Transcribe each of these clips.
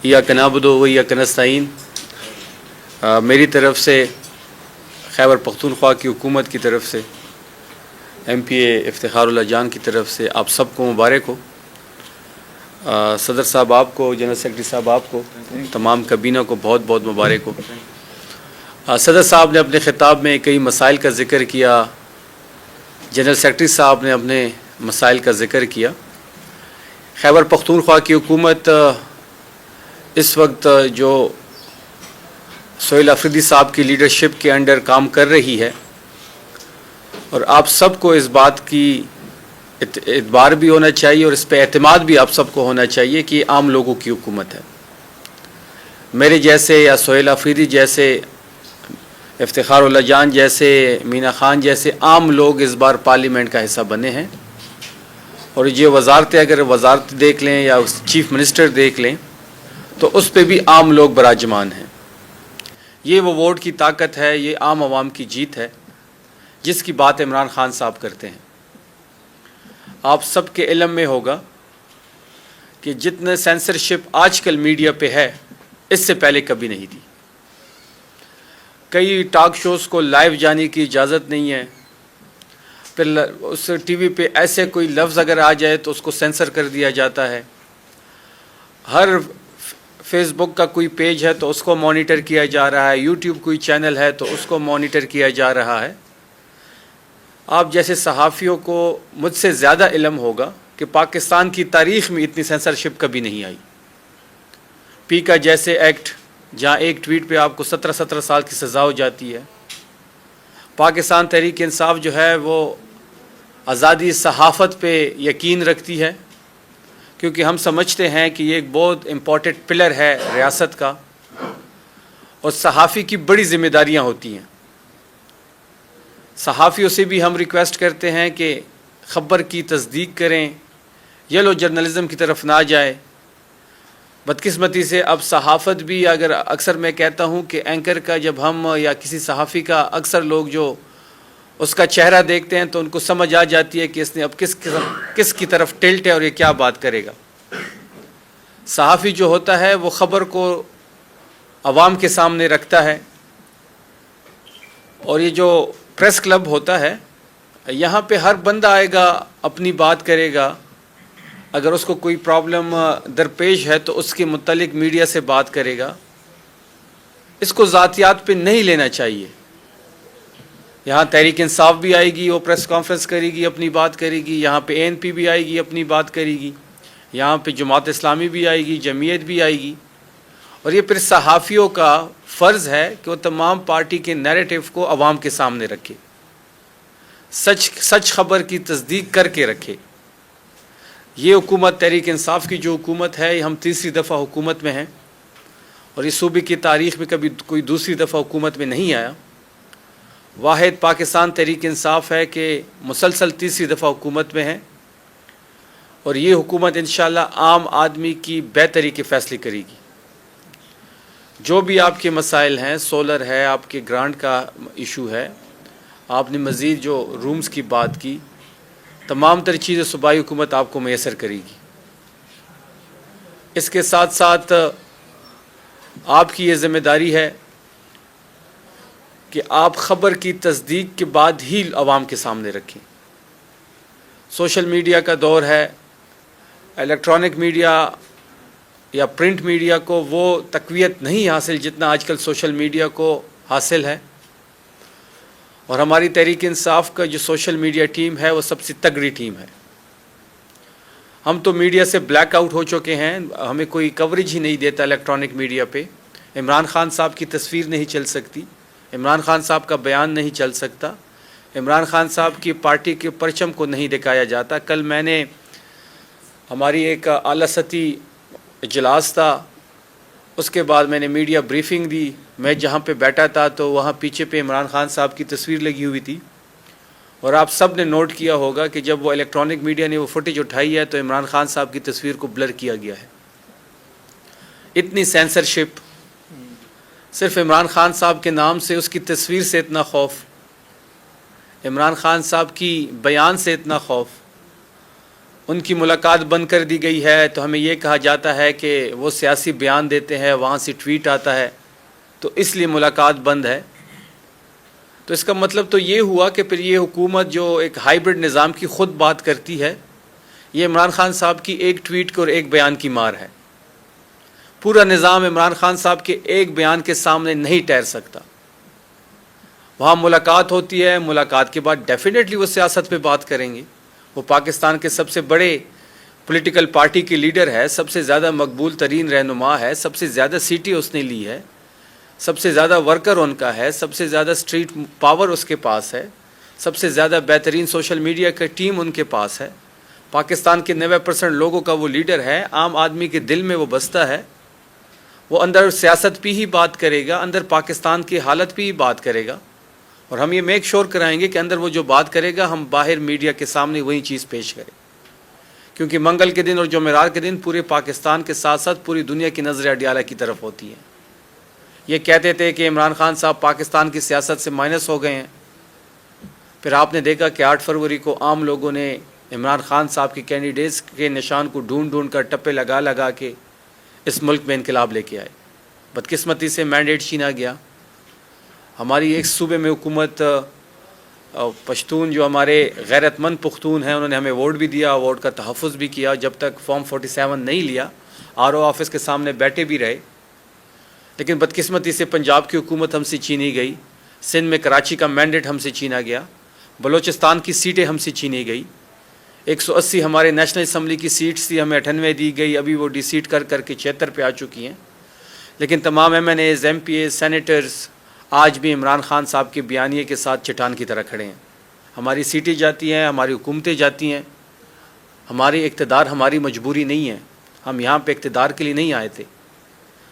ایاک نعبد و ایاک نستعین میری طرف سے خیبر پختونخوا کی حکومت کی طرف سے ایم پی اے افتخار اللہ جان کی طرف سے آپ سب کو مبارک ہو. صدر صاحب آپ کو، جنرل سیکرٹری صاحب آپ کو، تمام کابینہ کو بہت بہت مبارک ہو. صدر صاحب نے اپنے خطاب میں کئی مسائل کا ذکر کیا، جنرل سیکرٹری صاحب نے اپنے مسائل کا ذکر کیا. خیبر پختونخوا کی حکومت اس وقت جو سہیل افریدی صاحب کی لیڈرشپ کے انڈر کام کر رہی ہے، اور آپ سب کو اس بات کی اعتبار بھی ہونا چاہیے اور اس پہ اعتماد بھی آپ سب کو ہونا چاہیے کہ یہ عام لوگوں کی حکومت ہے. میرے جیسے یا سہیل افریدی جیسے، افتخار اللہ جان جیسے، مینا خان جیسے عام لوگ اس بار پارلیمنٹ کا حصہ بنے ہیں، اور یہ وزارتیں اگر وزارت دیکھ لیں یا چیف منسٹر دیکھ لیں تو اس پہ بھی عام لوگ براجمان ہیں. یہ وہ ووٹ کی طاقت ہے، یہ عام عوام کی جیت ہے جس کی بات عمران خان صاحب کرتے ہیں. آپ سب کے علم میں ہوگا کہ جتنے سینسرشپ آج کل میڈیا پہ ہے اس سے پہلے کبھی نہیں تھی. کئی ٹاک شوز کو لائیو جانے کی اجازت نہیں ہے، پھر اس ٹی وی پہ ایسے کوئی لفظ اگر آ جائے تو اس کو سینسر کر دیا جاتا ہے. ہر فیس بک کا کوئی پیج ہے تو اس کو مانیٹر کیا جا رہا ہے، یوٹیوب کوئی چینل ہے تو اس کو مانیٹر کیا جا رہا ہے. آپ جیسے صحافیوں کو مجھ سے زیادہ علم ہوگا کہ پاکستان کی تاریخ میں اتنی سینسرشپ کبھی نہیں آئی. پی کا جیسے ایکٹ جہاں ایک ٹویٹ پہ آپ کو 17 سال کی سزا ہو جاتی ہے. پاکستان تحریک انصاف جو ہے وہ آزادی صحافت پہ یقین رکھتی ہے، کیونکہ ہم سمجھتے ہیں کہ یہ ایک بہت امپورٹنٹ پلر ہے ریاست کا، اور صحافی کی بڑی ذمہ داریاں ہوتی ہیں. صحافیوں سے بھی ہم ریکویسٹ کرتے ہیں کہ خبر کی تصدیق کریں، یلو جرنلزم کی طرف نہ جائے. بدقسمتی سے اب صحافت بھی، اگر اکثر میں کہتا ہوں کہ اینکر کا جب ہم یا کسی صحافی کا اکثر لوگ جو اس کا چہرہ دیکھتے ہیں تو ان کو سمجھ آ جاتی ہے کہ اس نے اب کس کی طرف ٹلٹ ہے اور یہ کیا بات کرے گا. صحافی جو ہوتا ہے وہ خبر کو عوام کے سامنے رکھتا ہے، اور یہ جو پریس کلب ہوتا ہے یہاں پہ ہر بندہ آئے گا، اپنی بات کرے گا. اگر اس کو کوئی پرابلم درپیش ہے تو اس کے متعلق میڈیا سے بات کرے گا. اس کو ذاتیات پہ نہیں لینا چاہیے. یہاں تحریک انصاف بھی آئے گی، وہ پریس کانفرنس کرے گی، اپنی بات کرے گی. یہاں پہ ANP بھی آئے گی، اپنی بات کرے گی. یہاں پہ جماعت اسلامی بھی آئے گی، جمعیت بھی آئے گی. اور یہ پھر صحافیوں کا فرض ہے کہ وہ تمام پارٹی کے نیریٹو کو عوام کے سامنے رکھے، سچ خبر کی تصدیق کر کے رکھے. یہ حکومت تحریک انصاف کی جو حکومت ہے، یہ ہم تیسری دفعہ حکومت میں ہیں، اور اس صوبے کی تاریخ میں کبھی کوئی دوسری دفعہ حکومت میں نہیں آیا. واحد پاکستان تحریک انصاف ہے کہ مسلسل تیسری دفعہ حکومت میں ہے، اور یہ حکومت انشاءاللہ عام آدمی کی بہتری کے فیصلے کرے گی. جو بھی آپ کے مسائل ہیں، سولر ہے، آپ کے گرانٹ کا ایشو ہے، آپ نے مزید جو رومز کی بات کی، تمام تر چیزیں صوبائی حکومت آپ کو میسر کرے گی. اس کے ساتھ ساتھ آپ کی یہ ذمہ داری ہے کہ آپ خبر کی تصدیق کے بعد ہی عوام کے سامنے رکھیں. سوشل میڈیا کا دور ہے، الیکٹرانک میڈیا یا پرنٹ میڈیا کو وہ تقویت نہیں حاصل جتنا آج کل سوشل میڈیا کو حاصل ہے. اور ہماری تحریک انصاف کا جو سوشل میڈیا ٹیم ہے وہ سب سے تگڑی ٹیم ہے. ہم تو میڈیا سے بلیک آؤٹ ہو چکے ہیں، ہمیں کوئی کوریج ہی نہیں دیتا الیکٹرانک میڈیا پہ. عمران خان صاحب کی تصویر نہیں چل سکتی، عمران خان صاحب کا بیان نہیں چل سکتا، عمران خان صاحب کی پارٹی کے پرچم کو نہیں دکھایا جاتا. کل میں نے ہماری ایک اعلیٰ سطحی اجلاس تھا، اس کے بعد میں نے میڈیا بریفنگ دی. میں جہاں پہ بیٹھا تھا تو وہاں پیچھے پہ عمران خان صاحب کی تصویر لگی ہوئی تھی، اور آپ سب نے نوٹ کیا ہوگا کہ جب وہ الیکٹرانک میڈیا نے وہ فوٹیج اٹھائی ہے تو عمران خان صاحب کی تصویر کو بلر کیا گیا ہے. اتنی سینسرشپ، صرف عمران خان صاحب کے نام سے، اس کی تصویر سے اتنا خوف، عمران خان صاحب کی بیان سے اتنا خوف. ان کی ملاقات بند کر دی گئی ہے تو ہمیں یہ کہا جاتا ہے کہ وہ سیاسی بیان دیتے ہیں، وہاں سے ٹویٹ آتا ہے تو اس لیے ملاقات بند ہے۔ تو اس کا مطلب تو یہ ہوا کہ پھر یہ حکومت جو ایک ہائیبرڈ نظام کی خود بات کرتی ہے، یہ عمران خان صاحب کی ایک ٹویٹ کو اور ایک بیان کی مار ہے۔ پورا نظام عمران خان صاحب کے ایک بیان کے سامنے نہیں ٹھہر سکتا۔ وہاں ملاقات ہوتی ہے، ملاقات کے بعد ڈیفینیٹلی وہ سیاست پہ بات کریں گے۔ وہ پاکستان کے سب سے بڑے پولیٹیکل پارٹی کے لیڈر ہے، سب سے زیادہ مقبول ترین رہنما ہے، سب سے زیادہ سیٹیں اس نے لی ہے، سب سے زیادہ ورکر ان کا ہے، سب سے زیادہ اسٹریٹ پاور اس کے پاس ہے، سب سے زیادہ بہترین سوشل میڈیا کا ٹیم ان کے پاس ہے، پاکستان کے 90% لوگوں کا وہ لیڈر ہے، عام آدمی کے دل میں وہ بستا ہے۔ وہ اندر سیاست پہ ہی بات کرے گا، اندر پاکستان کی حالت پہ ہی بات کرے گا، اور ہم یہ میک شور کرائیں گے کہ اندر وہ جو بات کرے گا ہم باہر میڈیا کے سامنے وہی چیز پیش کریں، کیونکہ منگل کے دن اور جمعرات کے دن پورے پاکستان کے ساتھ ساتھ پوری دنیا کی نظریں اڈیالہ کی طرف ہوتی ہیں۔ یہ کہتے تھے کہ عمران خان صاحب پاکستان کی سیاست سے مائنس ہو گئے ہیں، پھر آپ نے دیکھا کہ 8 فروری کو عام لوگوں نے عمران خان صاحب کے کینڈیڈیٹس کے نشان کو ڈھونڈ ڈھونڈ کر ٹپے لگا لگا کے اس ملک میں انقلاب لے کے آئے۔ بدقسمتی سے مینڈیٹ چھینا گیا۔ ہماری ایک صوبے میں حکومت پشتون جو ہمارے غیرت مند پختون ہیں انہوں نے ہمیں ووٹ بھی دیا، ووٹ کا تحفظ بھی کیا، جب تک فارم 47 نہیں لیا RO آفس کے سامنے بیٹھے بھی رہے، لیکن بدقسمتی سے پنجاب کی حکومت ہم سے چھینی گئی، سندھ میں کراچی کا مینڈیٹ ہم سے چھینا گیا، بلوچستان کی سیٹیں ہم سے چھینی گئی، 180 ہمارے نیشنل اسمبلی کی سیٹس تھی، ہمیں 98 دی گئی، ابھی وہ ڈی سیٹ کر کر کے 76 پہ آ چکی ہیں۔ لیکن تمام MNAs MPAs سینیٹرز آج بھی عمران خان صاحب کے بیانیے کے ساتھ چٹان کی طرح کھڑے ہیں۔ ہماری سیٹیں جاتی ہیں، ہماری حکومتیں جاتی ہیں، ہماری اقتدار ہماری مجبوری نہیں ہے، ہم یہاں پہ اقتدار کے لیے نہیں آئے تھے،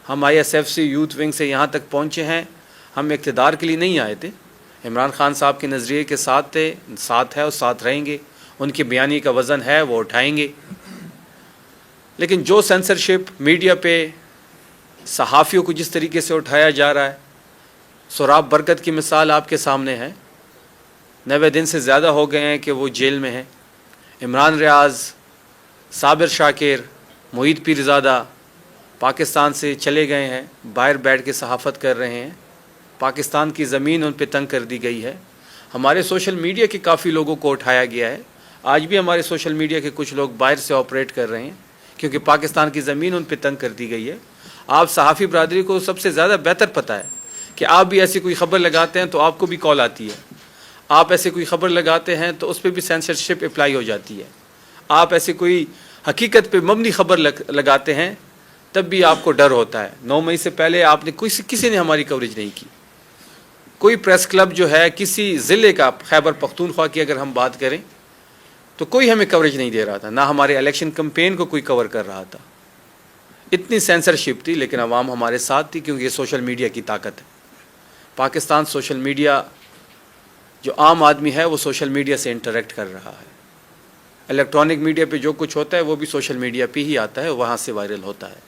ہم ISF سے یوتھ ونگ سے یہاں تک پہنچے ہیں، ہم اقتدار کے لیے نہیں آئے تھے، عمران خان صاحب کے نظریے کے ساتھ تھے، ساتھ ہے اور ساتھ رہیں گے، ان کے بیانیے کا وزن ہے وہ اٹھائیں گے۔ لیکن جو سینسرشپ میڈیا پہ صحافیوں کو جس طریقے سے اٹھایا جا رہا ہے، سوراب برکت کی مثال آپ کے سامنے ہے، 90 دن سے زیادہ ہو گئے ہیں کہ وہ جیل میں ہیں۔ عمران ریاض، صابر شاکر، محیط پیرزادہ پاکستان سے چلے گئے ہیں، باہر بیٹھ کے صحافت کر رہے ہیں، پاکستان کی زمین ان پہ تنگ کر دی گئی ہے۔ ہمارے سوشل میڈیا کے کافی لوگوں کو اٹھایا گیا ہے، آج بھی ہمارے سوشل میڈیا کے کچھ لوگ باہر سے آپریٹ کر رہے ہیں کیونکہ پاکستان کی زمین ان پہ تنگ کر دی گئی ہے۔ آپ صحافی برادری کو سب سے زیادہ بہتر پتہ ہے کہ آپ بھی ایسی کوئی خبر لگاتے ہیں تو آپ کو بھی کال آتی ہے، آپ ایسے کوئی خبر لگاتے ہیں تو اس پہ بھی سینسرشپ اپلائی ہو جاتی ہے، آپ ایسے کوئی حقیقت پہ مبنی خبر لگاتے ہیں تب بھی آپ کو ڈر ہوتا ہے۔ 9 مئی سے پہلے آپ نے کسی نے ہماری کوریج نہیں کی، کوئی پریس کلب جو ہے کسی ضلع کا، خیبر پختونخوا کی اگر ہم بات کریں تو کوئی ہمیں کوریج نہیں دے رہا تھا، نہ ہمارے الیکشن کمپین کو کوئی کور کر رہا تھا۔ اتنی سینسرشپ تھی، لیکن عوام ہمارے ساتھ تھی کیونکہ یہ سوشل میڈیا کی طاقت ہے۔ پاکستان سوشل میڈیا، جو عام آدمی ہے وہ سوشل میڈیا سے انٹریکٹ کر رہا ہے، الیکٹرانک میڈیا پہ جو کچھ ہوتا ہے وہ بھی سوشل میڈیا پہ ہی آتا ہے، وہاں سے وائرل ہوتا ہے،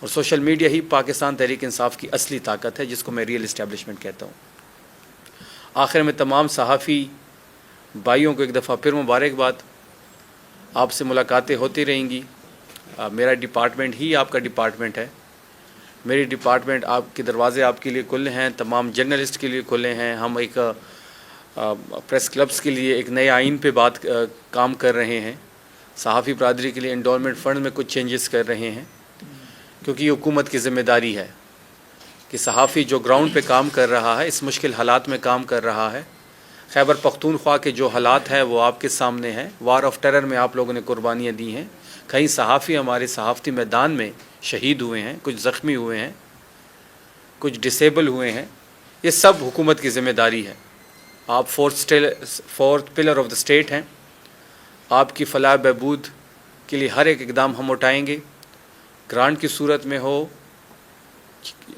اور سوشل میڈیا ہی پاکستان تحریک انصاف کی اصلی طاقت ہے جس کو میں ریئل اسٹیبلشمنٹ کہتا ہوں۔ آخر میں تمام صحافی بھائیوں کو ایک دفعہ پھر مبارکباد، آپ سے ملاقاتیں ہوتی رہیں گی، میرا ڈپارٹمنٹ ہی آپ کا ڈپارٹمنٹ ہے، میری ڈپارٹمنٹ آپ کے دروازے آپ کے لیے کھلے ہیں، تمام جرنلسٹ کے لیے کھلے ہیں۔ ہم ایک پریس کلبس کے لیے ایک نئے آئین پہ کام کر رہے ہیں، صحافی برادری کے لیے انڈورمنٹ فنڈ میں کچھ چینجز کر رہے ہیں، کیونکہ یہ حکومت کی ذمہ داری ہے کہ صحافی جو گراؤنڈ پہ کام کر رہا ہے، اس مشکل حالات میں کام کر رہا ہے۔ خیبر پختونخوا کے جو حالات ہیں وہ آپ کے سامنے ہیں، وار آف ٹیرر میں آپ لوگوں نے قربانیاں دی ہیں، کئی صحافی ہمارے صحافتی میدان میں شہید ہوئے ہیں، کچھ زخمی ہوئے ہیں، کچھ ڈسیبل ہوئے ہیں، یہ سب حکومت کی ذمہ داری ہے۔ آپ fourth pillar of the state ہیں، آپ کی فلاح بہبود کے لیے ہر ایک اقدام ہم اٹھائیں گے، گرانٹ کی صورت میں ہو،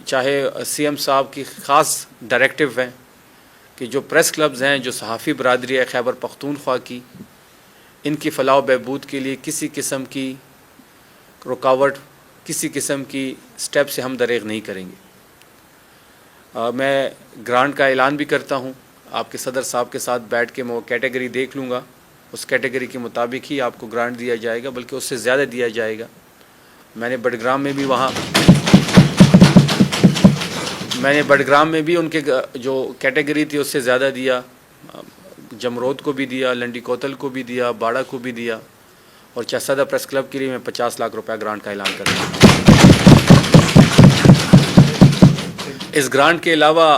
چاہے CM صاحب کی خاص ڈائریکٹیو ہیں کہ جو پریس کلبز ہیں، جو صحافی برادری ہے خیبر پختونخوا کی، ان کی فلاح و بہبود کے لیے کسی قسم کی رکاوٹ، کسی قسم کی سٹیپ سے ہم دریغ نہیں کریں گے۔ میں گرانٹ کا اعلان بھی کرتا ہوں، آپ کے صدر صاحب کے ساتھ بیٹھ کے میں وہ کیٹیگری دیکھ لوں گا، اس کیٹیگری کے مطابق ہی آپ کو گرانٹ دیا جائے گا، بلکہ اس سے زیادہ دیا جائے گا۔ میں نے بڈگرام میں بھی ان کے جو کیٹیگری تھی اس سے زیادہ دیا، جمرود کو بھی دیا، لنڈی کوتل کو بھی دیا، باڑہ کو بھی دیا، اور چسادہ پریس کلب کے لیے میں 50 لاکھ روپے گرانٹ کا اعلان کر دیا۔ اس گرانٹ کے علاوہ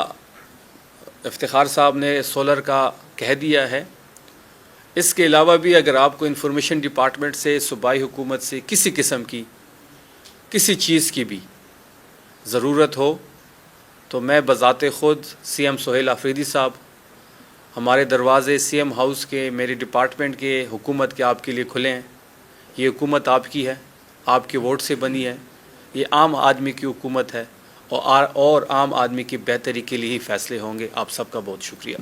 افتخار صاحب نے سولر کا کہہ دیا ہے، اس کے علاوہ بھی اگر آپ کو انفارمیشن ڈپارٹمنٹ سے، صوبائی حکومت سے کسی قسم کی کسی چیز کی بھی ضرورت ہو تو میں بذات خود سی ایم سہیل آفریدی صاحب، ہمارے دروازے سی ایم ہاؤس کے، میرے ڈپارٹمنٹ کے، حکومت کے آپ کے لیے کھلے ہیں۔ یہ حکومت آپ کی ہے، آپ کے ووٹ سے بنی ہے، یہ عام آدمی کی حکومت ہے، اور عام آدمی کی بہتری کے لیے ہی فیصلے ہوں گے۔ آپ سب کا بہت شکریہ۔